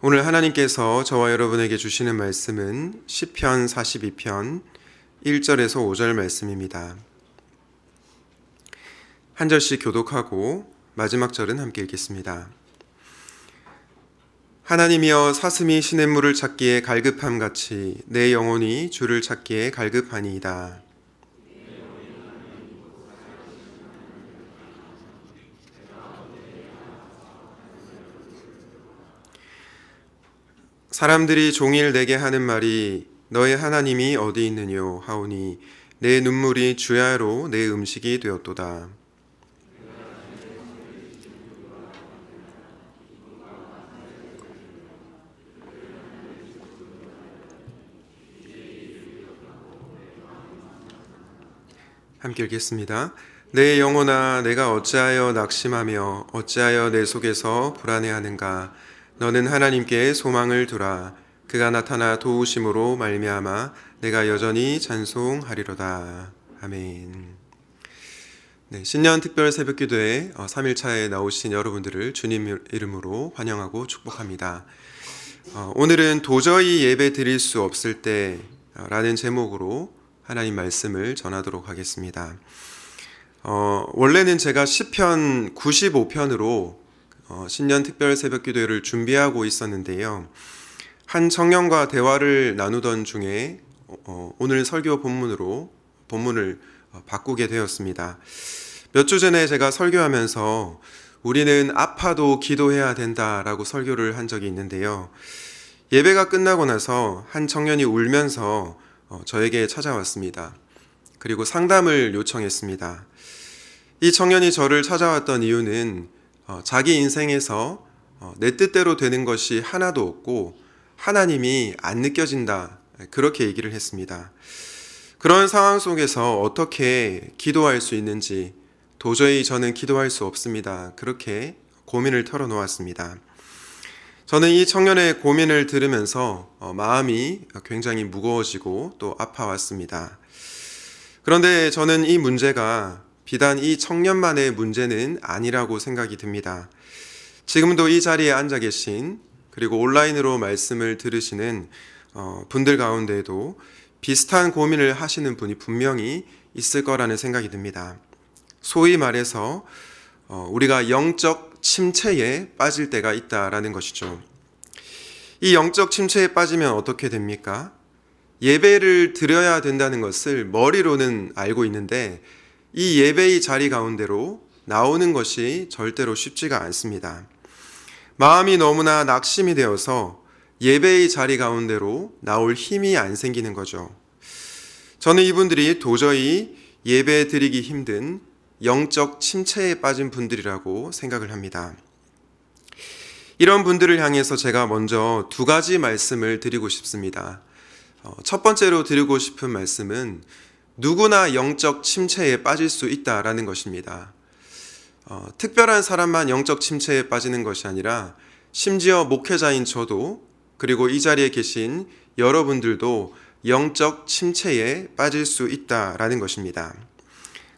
오늘 하나님께서 저와 여러분에게 주시는 말씀은 시편 42편 1절에서 5절 말씀입니다. 한 절씩 교독하고 마지막 절은 함께 읽겠습니다. 하나님이여 사슴이 시냇물을 찾기에 갈급함같이 내 영혼이 주를 찾기에 갈급하니이다. 사람들이 종일 내게 하는 말이 너의 하나님이 어디 있느뇨 하오니 내 눈물이 주야로 내 음식이 되었도다. 함께 읽겠습니다. 내 영혼아 내가 어찌하여 낙심하며 어찌하여 내 속에서 불안해하는가. 너는 하나님께 소망을 두라. 그가 나타나 도우심으로 말미암아 내가 여전히 찬송하리로다. 아멘. 네, 신년 특별 새벽기도에 3일차에 나오신 여러분들을 주님 이름으로 환영하고 축복합니다. 오늘은 도저히 예배 드릴 수 없을 때 라는 제목으로 하나님 말씀을 전하도록 하겠습니다. 원래는 제가 시편 95편으로 신년 특별 새벽 기도회를 준비하고 있었는데요. 한 청년과 대화를 나누던 중에 오늘 설교 본문을 바꾸게 되었습니다. 몇 주 전에 제가 설교하면서 우리는 아파도 기도해야 된다라고 설교를 한 적이 있는데요. 예배가 끝나고 나서 한 청년이 울면서 저에게 찾아왔습니다. 그리고 상담을 요청했습니다. 이 청년이 저를 찾아왔던 이유는 자기 인생에서 내 뜻대로 되는 것이 하나도 없고 하나님이 안 느껴진다, 그렇게 얘기를 했습니다. 그런 상황 속에서 어떻게 기도할 수 있는지 도저히 저는 기도할 수 없습니다, 그렇게 고민을 털어놓았습니다. 저는 이 청년의 고민을 들으면서 마음이 굉장히 무거워지고 또 아파왔습니다. 그런데 저는 이 문제가 비단 이 청년만의 문제는 아니라고 생각이 듭니다. 지금도 이 자리에 앉아 계신 그리고 온라인으로 말씀을 들으시는 분들 가운데에도 비슷한 고민을 하시는 분이 분명히 있을 거라는 생각이 듭니다. 소위 말해서 우리가 영적 침체에 빠질 때가 있다라는 것이죠. 이 영적 침체에 빠지면 어떻게 됩니까? 예배를 드려야 된다는 것을 머리로는 알고 있는데 이 예배의 자리 가운데로 나오는 것이 절대로 쉽지가 않습니다. 마음이 너무나 낙심이 되어서 예배의 자리 가운데로 나올 힘이 안 생기는 거죠. 저는 이분들이 도저히 예배 드리기 힘든 영적 침체에 빠진 분들이라고 생각을 합니다. 이런 분들을 향해서 제가 먼저 두 가지 말씀을 드리고 싶습니다. 첫 번째로 드리고 싶은 말씀은 누구나 영적 침체에 빠질 수 있다라는 것입니다. 특별한 사람만 영적 침체에 빠지는 것이 아니라 심지어 목회자인 저도 그리고 이 자리에 계신 여러분들도 영적 침체에 빠질 수 있다라는 것입니다.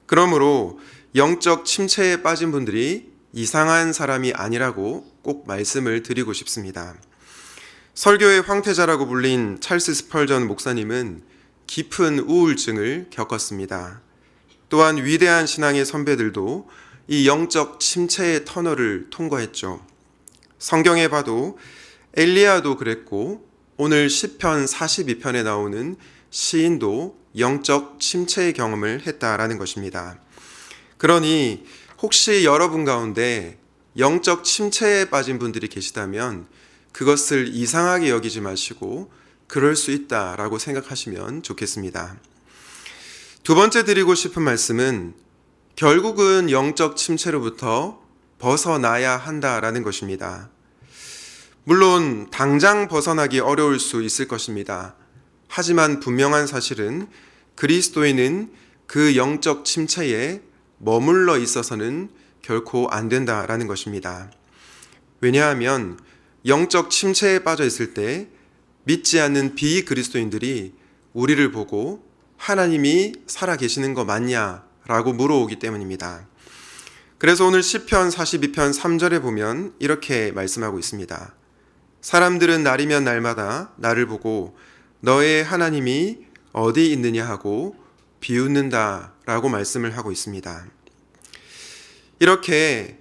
그러므로 영적 침체에 빠진 분들이 이상한 사람이 아니라고 꼭 말씀을 드리고 싶습니다. 설교의 황태자라고 불린 찰스 스펄전 목사님은 깊은 우울증을 겪었습니다. 또한 위대한 신앙의 선배들도 이 영적 침체의 터널을 통과했죠. 성경에 봐도 엘리야도 그랬고 오늘 시편 42편에 나오는 시인도 영적 침체의 경험을 했다라는 것입니다. 그러니 혹시 여러분 가운데 영적 침체에 빠진 분들이 계시다면 그것을 이상하게 여기지 마시고 그럴 수 있다라고 생각하시면 좋겠습니다. 두 번째 드리고 싶은 말씀은 결국은 영적 침체로부터 벗어나야 한다라는 것입니다. 물론 당장 벗어나기 어려울 수 있을 것입니다. 하지만 분명한 사실은 그리스도인은 그 영적 침체에 머물러 있어서는 결코 안 된다라는 것입니다. 왜냐하면 영적 침체에 빠져 있을 때 믿지 않는 비그리스도인들이 우리를 보고 하나님이 살아계시는 거 맞냐라고 물어오기 때문입니다. 그래서 오늘 시편 42편 3절에 보면 이렇게 말씀하고 있습니다. 사람들은 날이면 날마다 나를 보고 너의 하나님이 어디 있느냐 하고 비웃는다라고 말씀을 하고 있습니다. 이렇게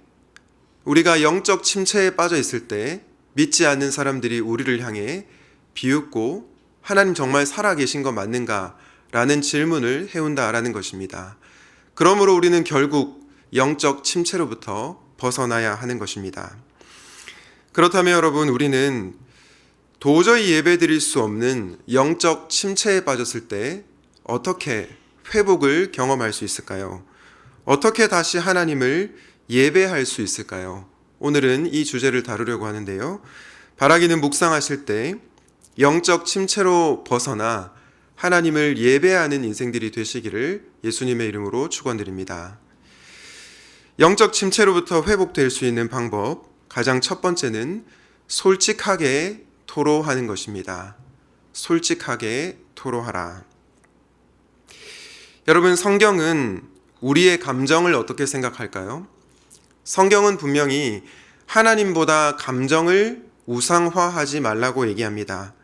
우리가 영적 침체에 빠져 있을 때 믿지 않는 사람들이 우리를 향해 비웃고 하나님 정말 살아계신 것 맞는가? 라는 질문을 해온다라는 것입니다. 그러므로 우리는 결국 영적 침체로부터 벗어나야 하는 것입니다. 그렇다면 여러분, 우리는 도저히 예배드릴 수 없는 영적 침체에 빠졌을 때 어떻게 회복을 경험할 수 있을까요? 어떻게 다시 하나님을 예배할 수 있을까요? 오늘은 이 주제를 다루려고 하는데요. 바라기는 묵상하실 때 영적 침체로 벗어나 하나님을 예배하는 인생들이 되시기를 예수님의 이름으로 축원드립니다. 영적 침체로부터 회복될 수 있는 방법, 가장 첫 번째는 솔직하게 토로하는 것입니다. 솔직하게 토로하라. 여러분, 성경은 우리의 감정을 어떻게 생각할까요? 성경은 분명히 하나님보다 감정을 우상화하지 말라고 얘기합니다.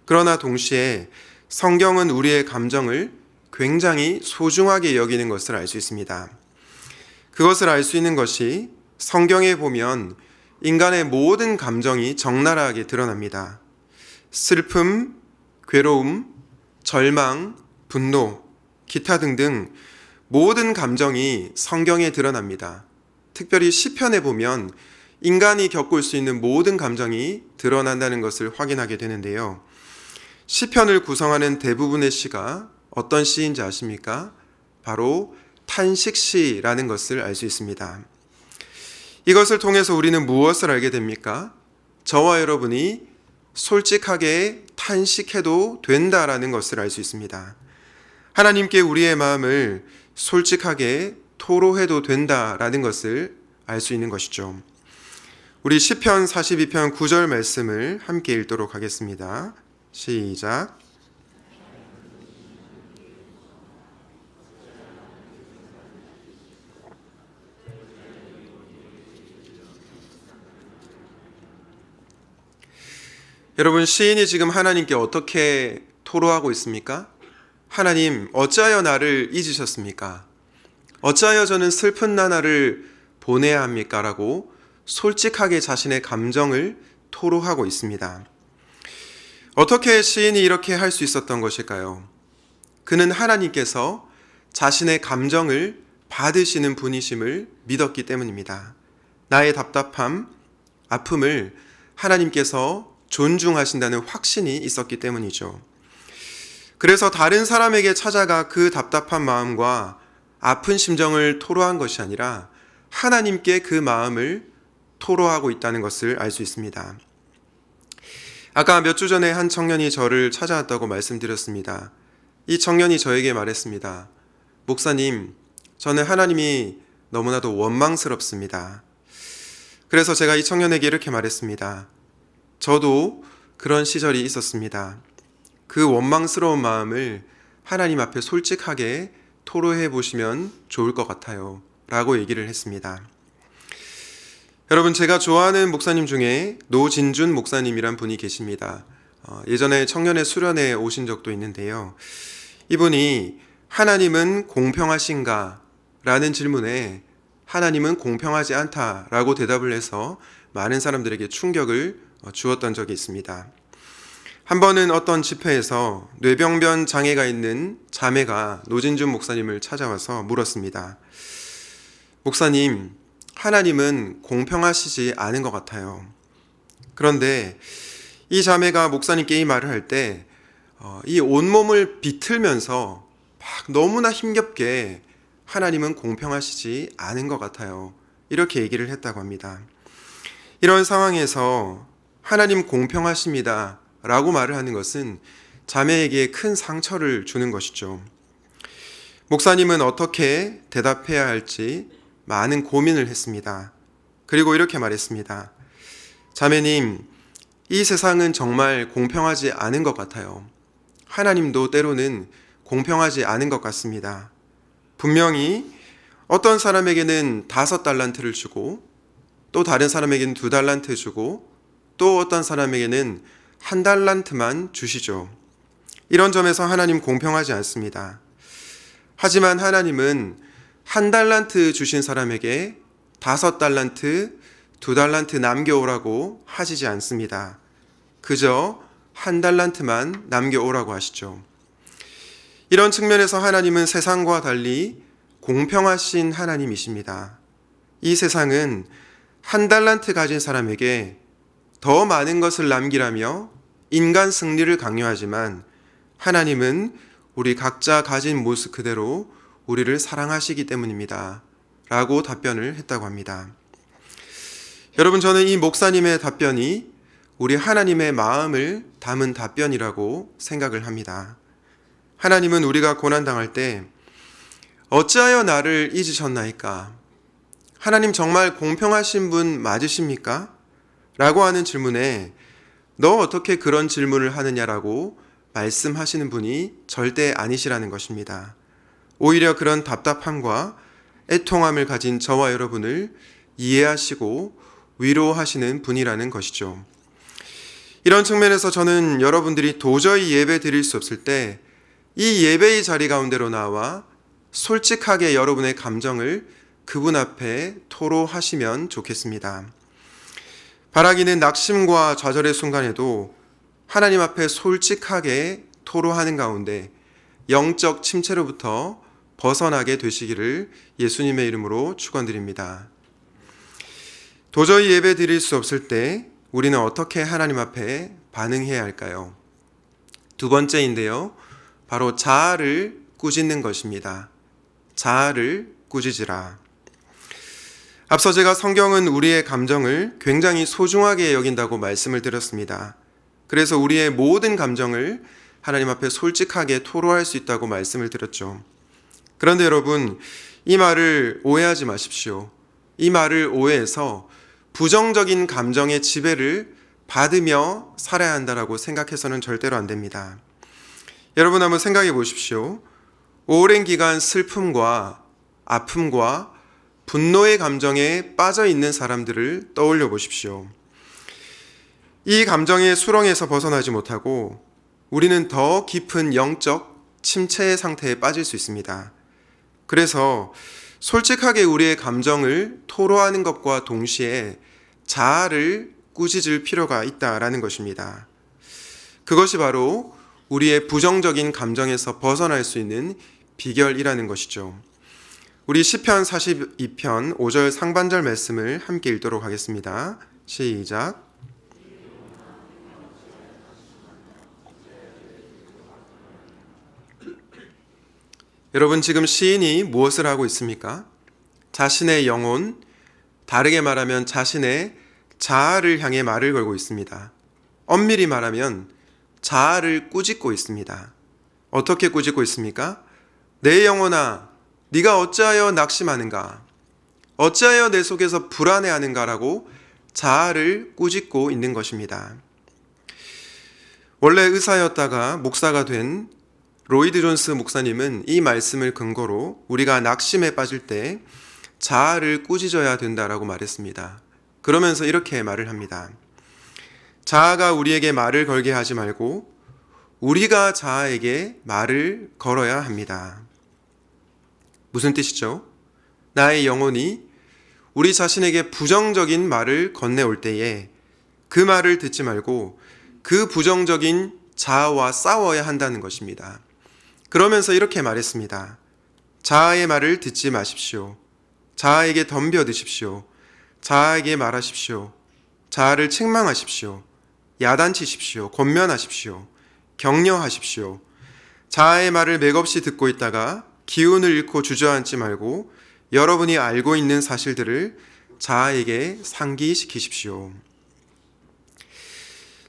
그러나 동시에 성경은 우리의 감정을 굉장히 소중하게 여기는 것을 알 수 있습니다. 그것을 알 수 있는 것이 성경에 보면 인간의 모든 감정이 적나라하게 드러납니다. 슬픔, 괴로움, 절망, 분노, 기타 등등 모든 감정이 성경에 드러납니다. 특별히 시편에 보면 인간이 겪을 수 있는 모든 감정이 드러난다는 것을 확인하게 되는데요. 시편을 구성하는 대부분의 시가 어떤 시인지 아십니까? 바로 탄식시라는 것을 알 수 있습니다. 이것을 통해서 우리는 무엇을 알게 됩니까? 저와 여러분이 솔직하게 탄식해도 된다라는 것을 알 수 있습니다. 하나님께 우리의 마음을 솔직하게 토로해도 된다라는 것을 알 수 있는 것이죠. 우리 시편 42편 9절 말씀을 함께 읽도록 하겠습니다. 시작. 여러분, 시인이 지금 하나님께 어떻게 토로하고 있습니까? 하나님, 어찌하여 나를 잊으셨습니까? 어찌하여 저는 슬픈 나날을 보내야 합니까? 라고 솔직하게 자신의 감정을 토로하고 있습니다. 어떻게 시인이 이렇게 할 수 있었던 것일까요? 그는 하나님께서 자신의 감정을 받으시는 분이심을 믿었기 때문입니다. 나의 답답함, 아픔을 하나님께서 존중하신다는 확신이 있었기 때문이죠. 그래서 다른 사람에게 찾아가 그 답답한 마음과 아픈 심정을 토로한 것이 아니라 하나님께 그 마음을 토로하고 있다는 것을 알 수 있습니다. 아까 몇 주 전에 한 청년이 저를 찾아왔다고 말씀드렸습니다. 이 청년이 저에게 말했습니다. 목사님, 저는 하나님이 너무나도 원망스럽습니다. 그래서 제가 이 청년에게 이렇게 말했습니다. 저도 그런 시절이 있었습니다. 그 원망스러운 마음을 하나님 앞에 솔직하게 토로해 보시면 좋을 것 같아요. 라고 얘기를 했습니다. 여러분, 제가 좋아하는 목사님 중에 노진준 목사님이란 분이 계십니다. 예전에 청년의 수련회에 오신 적도 있는데요. 이분이 하나님은 공평하신가? 라는 질문에 하나님은 공평하지 않다라고 대답을 해서 많은 사람들에게 충격을 주었던 적이 있습니다. 한 번은 어떤 집회에서 뇌병변 장애가 있는 자매가 노진준 목사님을 찾아와서 물었습니다. 목사님, 하나님은 공평하시지 않은 것 같아요. 그런데 이 자매가 목사님께 이 말을 할 때 이 온몸을 비틀면서 막 너무나 힘겹게 하나님은 공평하시지 않은 것 같아요. 이렇게 얘기를 했다고 합니다. 이런 상황에서 하나님 공평하십니다 라고 말을 하는 것은 자매에게 큰 상처를 주는 것이죠. 목사님은 어떻게 대답해야 할지 많은 고민을 했습니다. 그리고 이렇게 말했습니다. 자매님, 이 세상은 정말 공평하지 않은 것 같아요. 하나님도 때로는 공평하지 않은 것 같습니다. 분명히 어떤 사람에게는 5달란트를 주고 또 다른 사람에게는 2달란트 주고 또 어떤 사람에게는 한 달란트만 주시죠. 이런 점에서 하나님 공평하지 않습니다. 하지만 하나님은 한 달란트 주신 사람에게 5달란트, 2달란트 남겨오라고 하시지 않습니다. 그저 한 달란트만 남겨오라고 하시죠. 이런 측면에서 하나님은 세상과 달리 공평하신 하나님이십니다. 이 세상은 한 달란트 가진 사람에게 더 많은 것을 남기라며 인간 승리를 강요하지만 하나님은 우리 각자 가진 모습 그대로 우리를 사랑하시기 때문입니다. 라고 답변을 했다고 합니다. 여러분, 저는 이 목사님의 답변이 우리 하나님의 마음을 담은 답변이라고 생각을 합니다. 하나님은 우리가 고난당할 때 어찌하여 나를 잊으셨나이까? 하나님 정말 공평하신 분 맞으십니까? 라고 하는 질문에 너 어떻게 그런 질문을 하느냐라고 말씀하시는 분이 절대 아니시라는 것입니다. 오히려 그런 답답함과 애통함을 가진 저와 여러분을 이해하시고 위로하시는 분이라는 것이죠. 이런 측면에서 저는 여러분들이 도저히 예배 드릴 수 없을 때 이 예배의 자리 가운데로 나와 솔직하게 여러분의 감정을 그분 앞에 토로하시면 좋겠습니다. 바라기는 낙심과 좌절의 순간에도 하나님 앞에 솔직하게 토로하는 가운데 영적 침체로부터 벗어나게 되시기를 예수님의 이름으로 축원드립니다. 도저히 예배 드릴 수 없을 때 우리는 어떻게 하나님 앞에 반응해야 할까요? 두 번째인데요, 바로 자아를 꾸짖는 것입니다. 자아를 꾸짖으라. 앞서 제가 성경은 우리의 감정을 굉장히 소중하게 여긴다고 말씀을 드렸습니다. 그래서 우리의 모든 감정을 하나님 앞에 솔직하게 토로할 수 있다고 말씀을 드렸죠. 그런데 여러분, 이 말을 오해하지 마십시오. 이 말을 오해해서 부정적인 감정의 지배를 받으며 살아야 한다고 생각해서는 절대로 안 됩니다. 여러분, 한번 생각해 보십시오. 오랜 기간 슬픔과 아픔과 분노의 감정에 빠져 있는 사람들을 떠올려 보십시오. 이 감정의 수렁에서 벗어나지 못하고 우리는 더 깊은 영적 침체의 상태에 빠질 수 있습니다. 그래서 솔직하게 우리의 감정을 토로하는 것과 동시에 자아를 꾸짖을 필요가 있다라는 것입니다. 그것이 바로 우리의 부정적인 감정에서 벗어날 수 있는 비결이라는 것이죠. 우리 시편 42편 5절 상반절 말씀을 함께 읽도록 하겠습니다. 시작. 여러분, 지금 시인이 무엇을 하고 있습니까? 자신의 영혼, 다르게 말하면 자신의 자아를 향해 말을 걸고 있습니다. 엄밀히 말하면 자아를 꾸짖고 있습니다. 어떻게 꾸짖고 있습니까? 내 영혼아, 네가 어찌하여 낙심하는가? 어찌하여 내 속에서 불안해하는가라고 자아를 꾸짖고 있는 것입니다. 원래 의사였다가 목사가 된 로이드 존스 목사님은 이 말씀을 근거로 우리가 낙심에 빠질 때 자아를 꾸짖어야 된다라고 말했습니다. 그러면서 이렇게 말을 합니다. 자아가 우리에게 말을 걸게 하지 말고 우리가 자아에게 말을 걸어야 합니다. 무슨 뜻이죠? 나의 영혼이 우리 자신에게 부정적인 말을 건네올 때에 그 말을 듣지 말고 그 부정적인 자아와 싸워야 한다는 것입니다. 그러면서 이렇게 말했습니다. 자아의 말을 듣지 마십시오. 자아에게 덤벼드십시오. 자아에게 말하십시오. 자아를 책망하십시오. 야단치십시오. 권면하십시오. 격려하십시오. 자아의 말을 맥없이 듣고 있다가 기운을 잃고 주저앉지 말고 여러분이 알고 있는 사실들을 자아에게 상기시키십시오.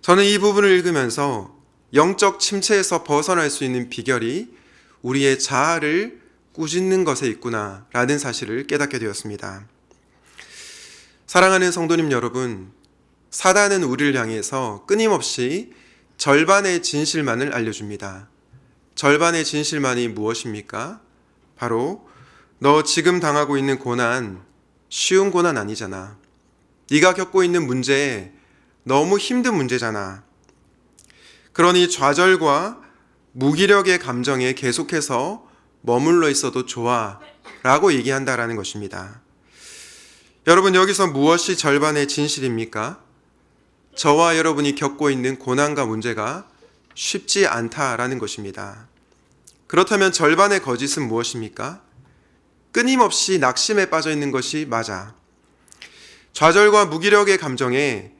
저는 이 부분을 읽으면서 영적 침체에서 벗어날 수 있는 비결이 우리의 자아를 꾸짖는 것에 있구나라는 사실을 깨닫게 되었습니다. 사랑하는 성도님 여러분, 사단은 우리를 향해서 끊임없이 절반의 진실만을 알려줍니다. 절반의 진실만이 무엇입니까? 바로 너 지금 당하고 있는 고난 쉬운 고난 아니잖아. 네가 겪고 있는 문제 너무 힘든 문제잖아. 그러니 좌절과 무기력의 감정에 계속해서 머물러 있어도 좋아 라고 얘기한다라는 것입니다. 여러분, 여기서 무엇이 절반의 진실입니까? 저와 여러분이 겪고 있는 고난과 문제가 쉽지 않다라는 것입니다. 그렇다면 절반의 거짓은 무엇입니까? 끊임없이 낙심에 빠져 있는 것이 맞아. 좌절과 무기력의 감정에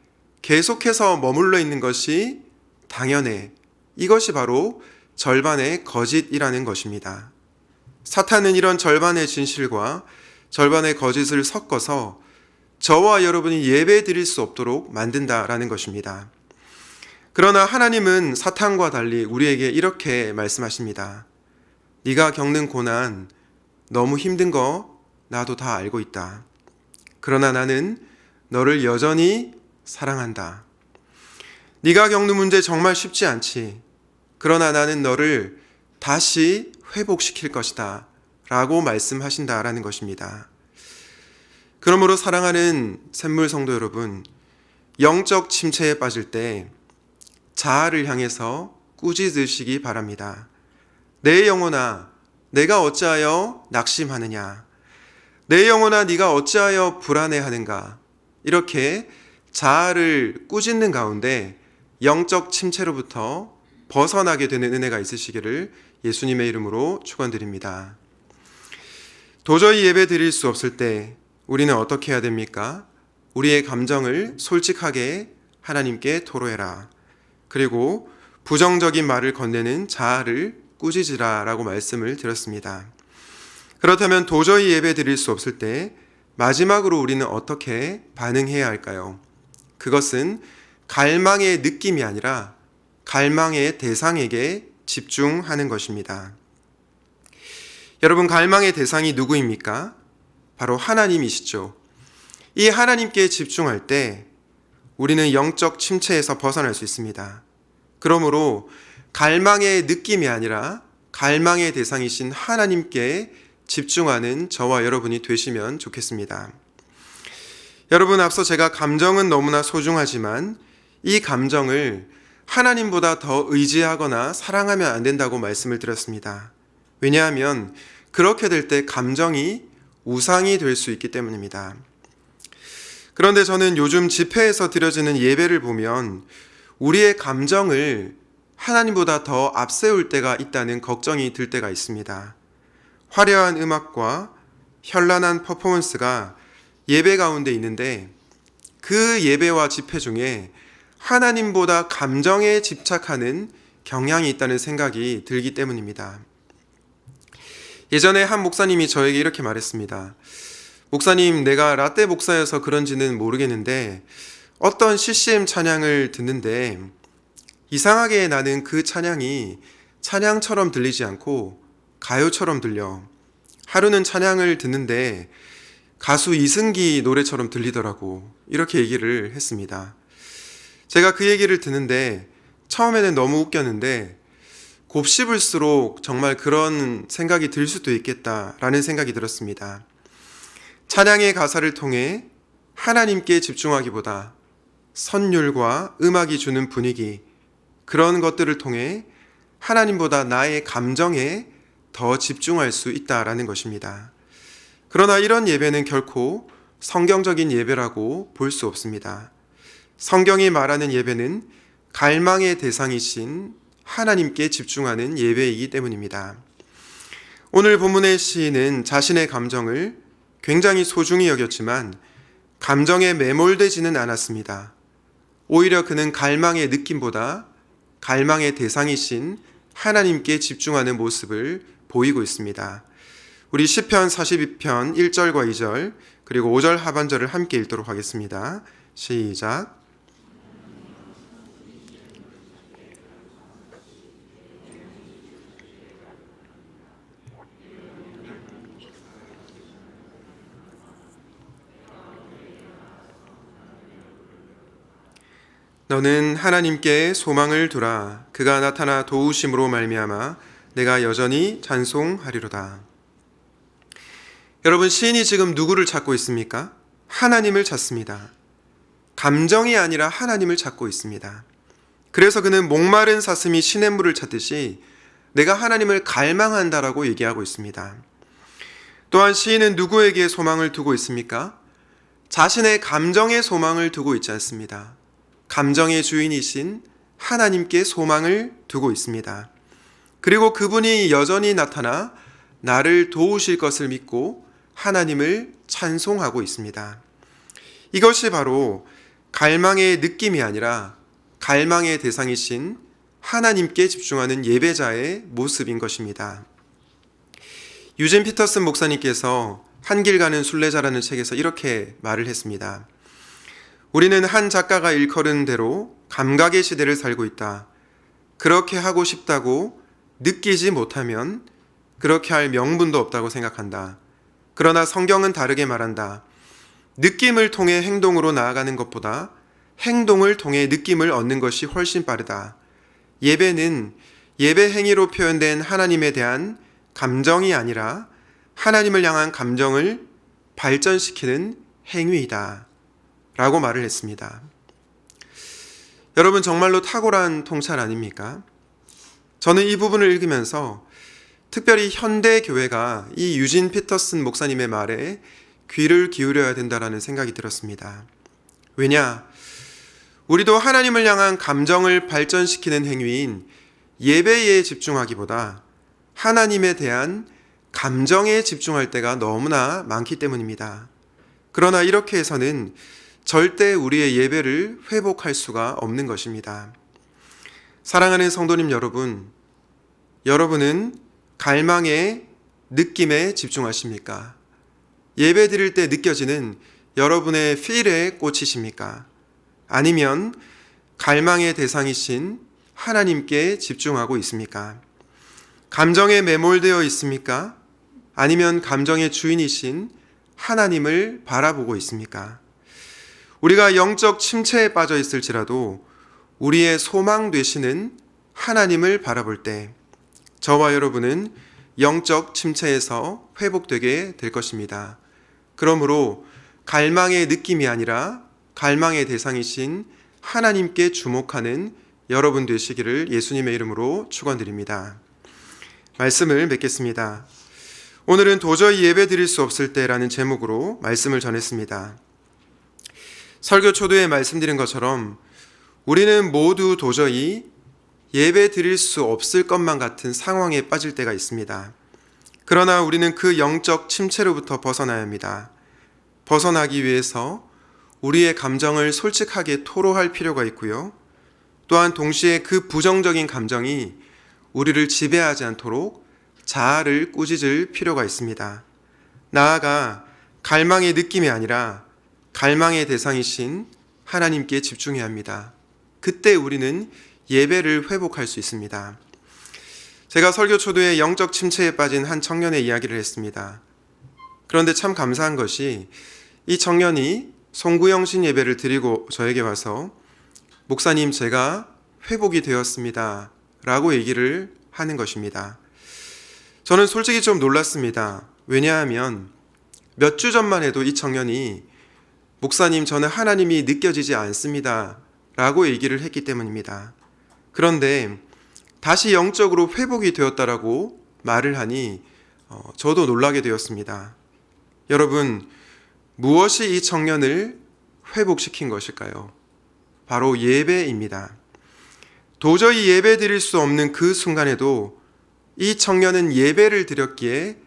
계속해서 머물러 있는 것이 당연해. 이것이 바로 절반의 거짓이라는 것입니다. 사탄은 이런 절반의 진실과 절반의 거짓을 섞어서 저와 여러분이 예배 드릴 수 없도록 만든다라는 것입니다. 그러나 하나님은 사탄과 달리 우리에게 이렇게 말씀하십니다. 네가 겪는 고난 너무 힘든 거 나도 다 알고 있다. 그러나 나는 너를 여전히 사랑한다. 네가 겪는 문제 정말 쉽지 않지. 그러나 나는 너를 다시 회복시킬 것이다 라고 말씀하신다라는 것입니다. 그러므로 사랑하는 샘물 성도 여러분, 영적 침체에 빠질 때 자아를 향해서 꾸짖으시기 바랍니다. 내 영혼아, 내가 어찌하여 낙심하느냐? 내 영혼아, 네가 어찌하여 불안해하는가? 이렇게 자아를 꾸짖는 가운데 영적 침체로부터 벗어나게 되는 은혜가 있으시기를 예수님의 이름으로 축원드립니다. 도저히 예배 드릴 수 없을 때 우리는 어떻게 해야 됩니까? 우리의 감정을 솔직하게 하나님께 토로해라. 그리고 부정적인 말을 건네는 자아를 꾸짖으라 라고 말씀을 드렸습니다. 그렇다면 도저히 예배 드릴 수 없을 때 마지막으로 우리는 어떻게 반응해야 할까요? 그것은 갈망의 느낌이 아니라 갈망의 대상에게 집중하는 것입니다. 여러분, 갈망의 대상이 누구입니까? 바로 하나님이시죠. 이 하나님께 집중할 때 우리는 영적 침체에서 벗어날 수 있습니다. 그러므로 갈망의 느낌이 아니라 갈망의 대상이신 하나님께 집중하는 저와 여러분이 되시면 좋겠습니다. 여러분, 앞서 제가 감정은 너무나 소중하지만 이 감정을 하나님보다 더 의지하거나 사랑하면 안 된다고 말씀을 드렸습니다. 왜냐하면 그렇게 될 때 감정이 우상이 될 수 있기 때문입니다. 그런데 저는 요즘 집회에서 드려지는 예배를 보면 우리의 감정을 하나님보다 더 앞세울 때가 있다는 걱정이 들 때가 있습니다. 화려한 음악과 현란한 퍼포먼스가 예배 가운데 있는데 그 예배와 집회 중에 하나님보다 감정에 집착하는 경향이 있다는 생각이 들기 때문입니다. 예전에 한 목사님이 저에게 이렇게 말했습니다. 목사님, 내가 라떼 목사여서 그런지는 모르겠는데 어떤 CCM 찬양을 듣는데 이상하게 나는 그 찬양이 찬양처럼 들리지 않고 가요처럼 들려. 하루는 찬양을 듣는데 가수 이승기 노래처럼 들리더라고. 이렇게 얘기를 했습니다. 제가 그 얘기를 듣는데 처음에는 너무 웃겼는데 곱씹을수록 정말 그런 생각이 들 수도 있겠다라는 생각이 들었습니다. 찬양의 가사를 통해 하나님께 집중하기보다 선율과 음악이 주는 분위기, 그런 것들을 통해 하나님보다 나의 감정에 더 집중할 수 있다라는 것입니다. 그러나 이런 예배는 결코 성경적인 예배라고 볼 수 없습니다. 성경이 말하는 예배는 갈망의 대상이신 하나님께 집중하는 예배이기 때문입니다. 오늘 본문의 시인은 자신의 감정을 굉장히 소중히 여겼지만 감정에 매몰되지는 않았습니다. 오히려 그는 갈망의 느낌보다 갈망의 대상이신 하나님께 집중하는 모습을 보이고 있습니다. 우리 시편 42편 1절과 2절 그리고 5절 하반절을 함께 읽도록 하겠습니다. 시작. 너는 하나님께 소망을 두라. 그가 나타나 도우심으로 말미암아 내가 여전히 찬송하리로다. 여러분, 시인이 지금 누구를 찾고 있습니까? 하나님을 찾습니다. 감정이 아니라 하나님을 찾고 있습니다. 그래서 그는 목마른 사슴이 시냇물을 찾듯이 내가 하나님을 갈망한다라고 얘기하고 있습니다. 또한 시인은 누구에게 소망을 두고 있습니까? 자신의 감정에 소망을 두고 있지 않습니다. 감정의 주인이신 하나님께 소망을 두고 있습니다. 그리고 그분이 여전히 나타나 나를 도우실 것을 믿고 하나님을 찬송하고 있습니다. 이것이 바로 갈망의 느낌이 아니라 갈망의 대상이신 하나님께 집중하는 예배자의 모습인 것입니다. 유진 피터슨 목사님께서 한길 가는 순례자라는 책에서 이렇게 말을 했습니다. 우리는 한 작가가 일컬은 대로 감각의 시대를 살고 있다. 그렇게 하고 싶다고 느끼지 못하면 그렇게 할 명분도 없다고 생각한다. 그러나 성경은 다르게 말한다. 느낌을 통해 행동으로 나아가는 것보다 행동을 통해 느낌을 얻는 것이 훨씬 빠르다. 예배는 예배 행위로 표현된 하나님에 대한 감정이 아니라 하나님을 향한 감정을 발전시키는 행위이다. 라고 말을 했습니다. 여러분, 정말로 탁월한 통찰 아닙니까? 저는 이 부분을 읽으면서 특별히 현대 교회가 이 유진 피터슨 목사님의 말에 귀를 기울여야 된다라는 생각이 들었습니다. 왜냐? 우리도 하나님을 향한 감정을 발전시키는 행위인 예배에 집중하기보다 하나님에 대한 감정에 집중할 때가 너무나 많기 때문입니다. 그러나 이렇게 해서는 절대 우리의 예배를 회복할 수가 없는 것입니다. 사랑하는 성도님 여러분, 여러분은 갈망의 느낌에 집중하십니까? 예배 드릴 때 느껴지는 여러분의 필에 꽂히십니까? 아니면 갈망의 대상이신 하나님께 집중하고 있습니까? 감정에 매몰되어 있습니까? 아니면 감정의 주인이신 하나님을 바라보고 있습니까? 우리가 영적 침체에 빠져 있을지라도 우리의 소망 되시는 하나님을 바라볼 때 저와 여러분은 영적 침체에서 회복되게 될 것입니다. 그러므로 갈망의 느낌이 아니라 갈망의 대상이신 하나님께 주목하는 여러분 되시기를 예수님의 이름으로 축원드립니다. 말씀을 맺겠습니다. 오늘은 도저히 예배 드릴 수 없을 때라는 제목으로 말씀을 전했습니다. 설교 초두에 말씀드린 것처럼 우리는 모두 도저히 예배 드릴 수 없을 것만 같은 상황에 빠질 때가 있습니다. 그러나 우리는 그 영적 침체로부터 벗어나야 합니다. 벗어나기 위해서 우리의 감정을 솔직하게 토로할 필요가 있고요. 또한 동시에 그 부정적인 감정이 우리를 지배하지 않도록 자아를 꾸짖을 필요가 있습니다. 나아가 갈망의 느낌이 아니라 갈망의 대상이신 하나님께 집중해야 합니다. 그때 우리는 예배를 회복할 수 있습니다. 제가 설교 초두에 영적 침체에 빠진 한 청년의 이야기를 했습니다. 그런데 참 감사한 것이 이 청년이 송구영신 예배를 드리고 저에게 와서 목사님, 제가 회복이 되었습니다 라고 얘기를 하는 것입니다. 저는 솔직히 좀 놀랐습니다. 왜냐하면 몇 주 전만 해도 이 청년이 목사님, 저는 하나님이 느껴지지 않습니다 라고 얘기를 했기 때문입니다. 그런데 다시 영적으로 회복이 되었다라고 말을 하니 저도 놀라게 되었습니다. 여러분, 무엇이 이 청년을 회복시킨 것일까요? 바로 예배입니다. 도저히 예배 드릴 수 없는 그 순간에도 이 청년은 예배를 드렸기에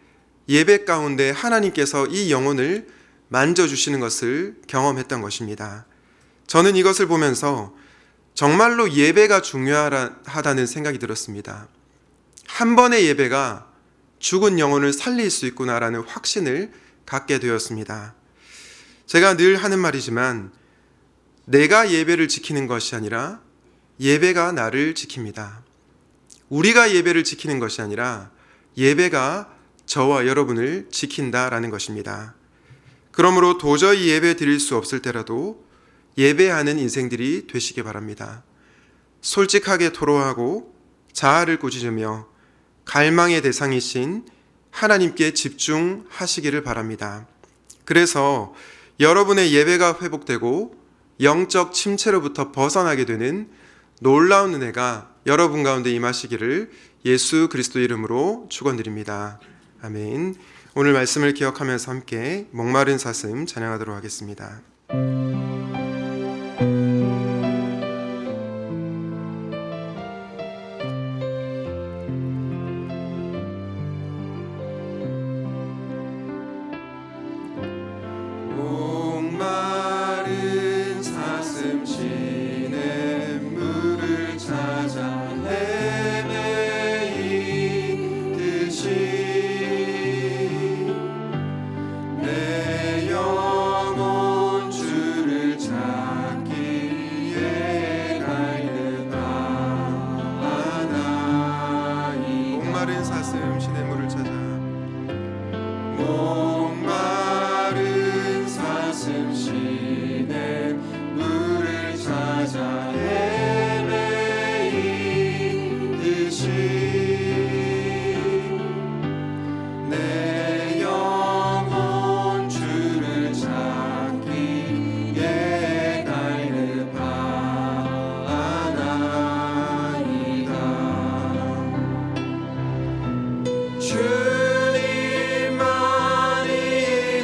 예배 가운데 하나님께서 이 영혼을 만져주시는 것을 경험했던 것입니다. 저는 이것을 보면서 정말로 예배가 중요하다는 생각이 들었습니다. 한 번의 예배가 죽은 영혼을 살릴 수 있구나라는 확신을 갖게 되었습니다. 제가 늘 하는 말이지만 내가 예배를 지키는 것이 아니라 예배가 나를 지킵니다. 우리가 예배를 지키는 것이 아니라 예배가 저와 여러분을 지킨다라는 것입니다. 그러므로 도저히 예배 드릴 수 없을 때라도 예배하는 인생들이 되시기 바랍니다. 솔직하게 토로하고 자아를 꾸짖으며 갈망의 대상이신 하나님께 집중하시기를 바랍니다. 그래서 여러분의 예배가 회복되고 영적 침체로부터 벗어나게 되는 놀라운 은혜가 여러분 가운데 임하시기를 예수 그리스도 이름으로 축원드립니다. 아멘. 오늘 말씀을 기억하면서 함께 목마른 사슴 찬양하도록 하겠습니다. 목마른 사슴 시냇물을 찾아 헤매이듯이 내 영혼 주를 찾기에 갈등하나이. 목마른 사슴 시냇물을 찾아 목마른 사슴 시냇물을 찾아 헤매이듯이 내 영혼 주를 찾기에 갈급하나이다. 주님만이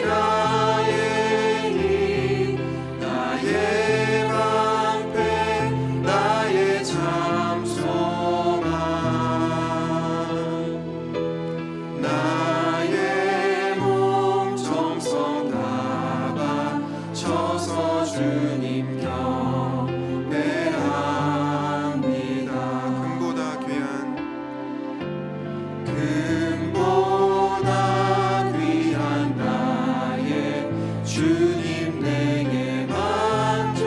나의 힘, 나의 방패, 나의 참 소망. 나의 몸 정성 다 바쳐서 주님 경배합니다. 금보다 귀한 나의 주님, 내게 만져주신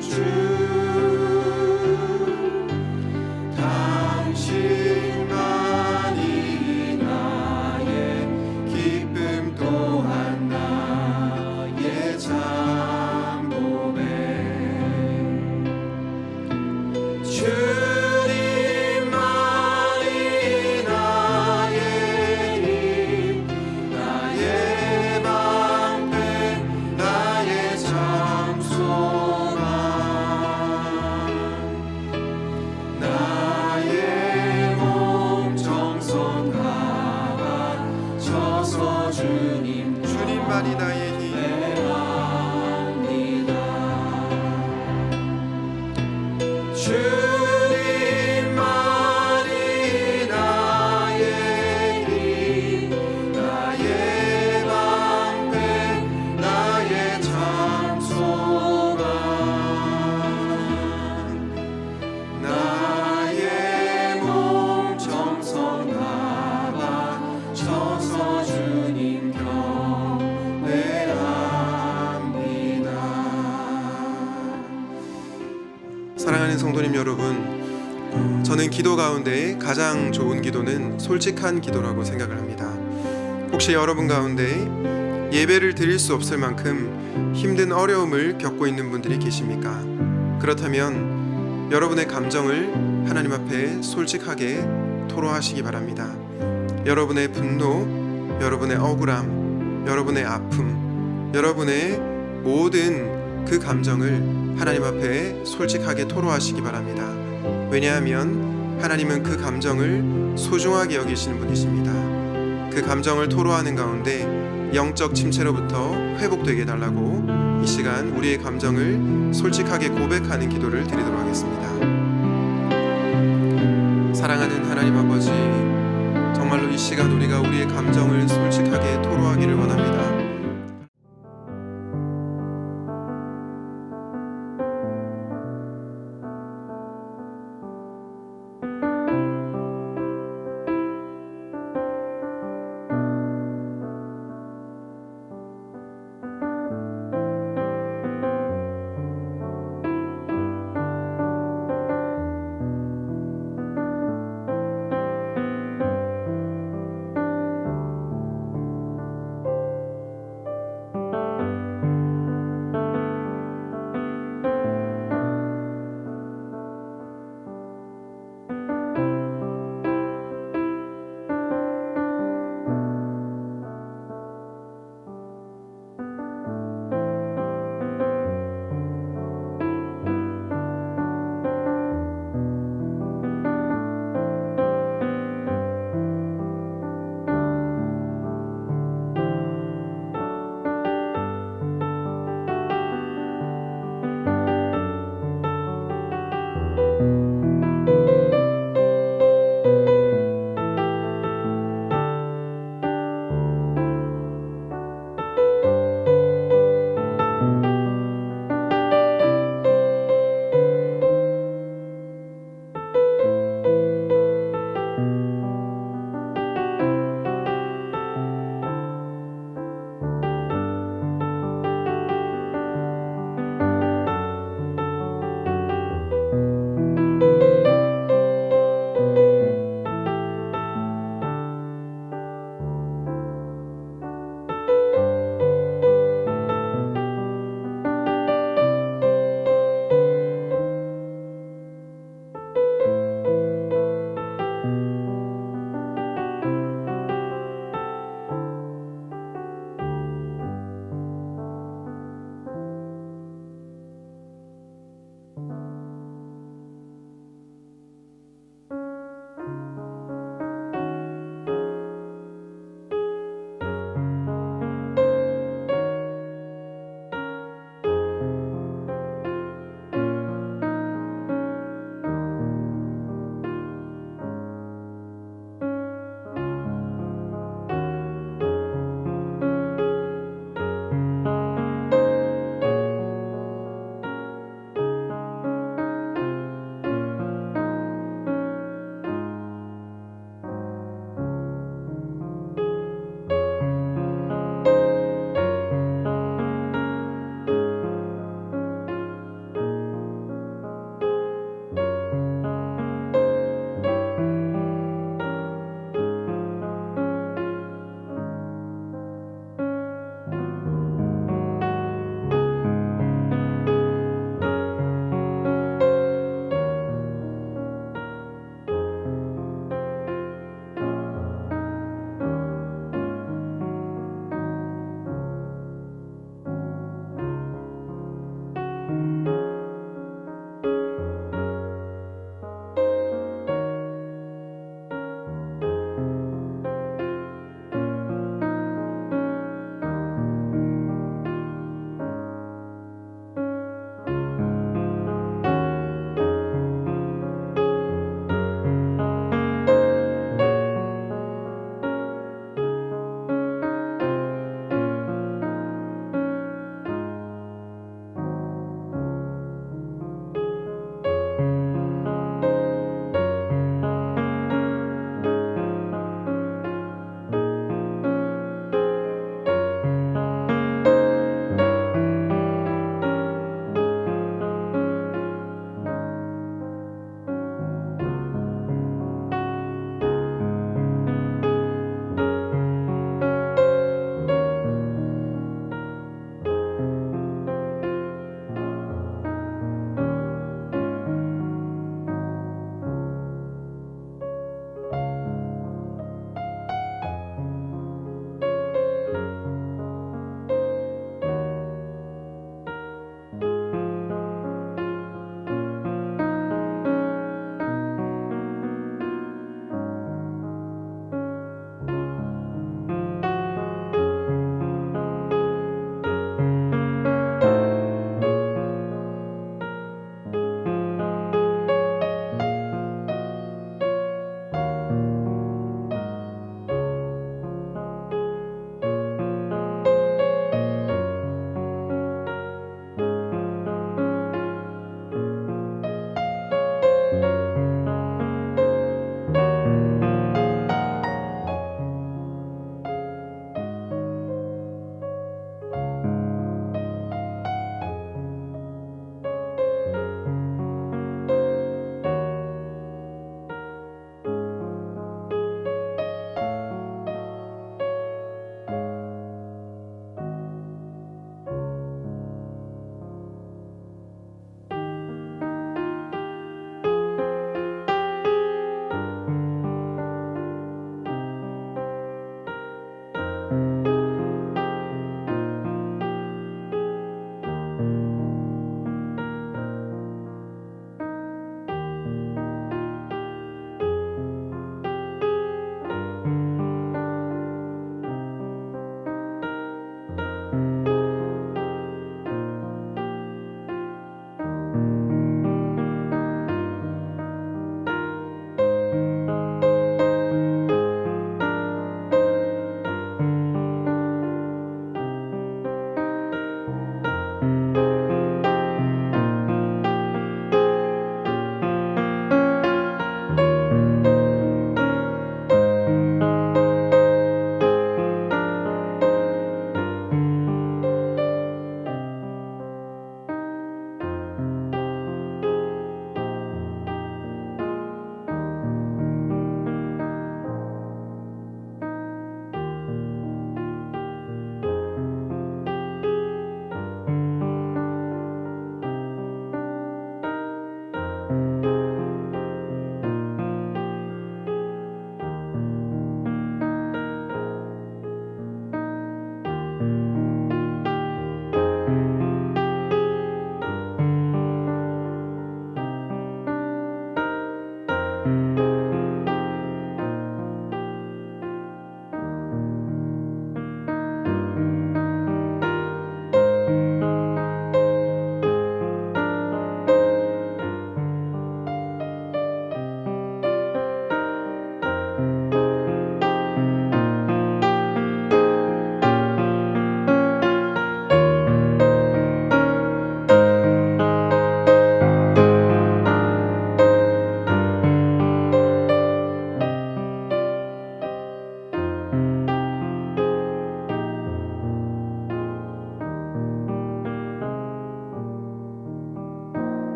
주, 당신만이 나의 기쁨 또한 나의 참 보배. 주님만이 나의 힘, 나의 방패, 나의 참 소망. 나의 몸 정성 다 바쳐서 주님만이 나의 힘, 주님만이 나의 힘, 나의 방패, 나의 참 소망. 나의 몸 정성 다 바쳐서 주님 경배합니다. 사랑하는 성도님 여러분, 저는 기도 가운데 가장 좋은 기도는 솔직한 기도라고 생각을 합니다. 혹시 여러분 가운데 예배를 드릴 수 없을 만큼 힘든 어려움을 겪고 있는 분들이 계십니까? 그렇다면 여러분의 감정을 하나님 앞에 솔직하게 토로하시기 바랍니다. 여러분의 분노, 여러분의 억울함, 여러분의 아픔, 여러분의 모든 그 감정을 하나님 앞에 솔직하게 토로하시기 바랍니다. 왜냐하면 하나님은 그 감정을 소중하게 여기시는 분이십니다. 그 감정을 토로하는 가운데 영적 침체로부터 회복되게 해달라고 이 시간 우리의 감정을 솔직하게 고백하는 기도를 드리도록 하겠습니다. 사랑하는 하나님 아버지, 정말로 이 시간 우리가 우리의 감정을 솔직하게 토로하기를 원합니다.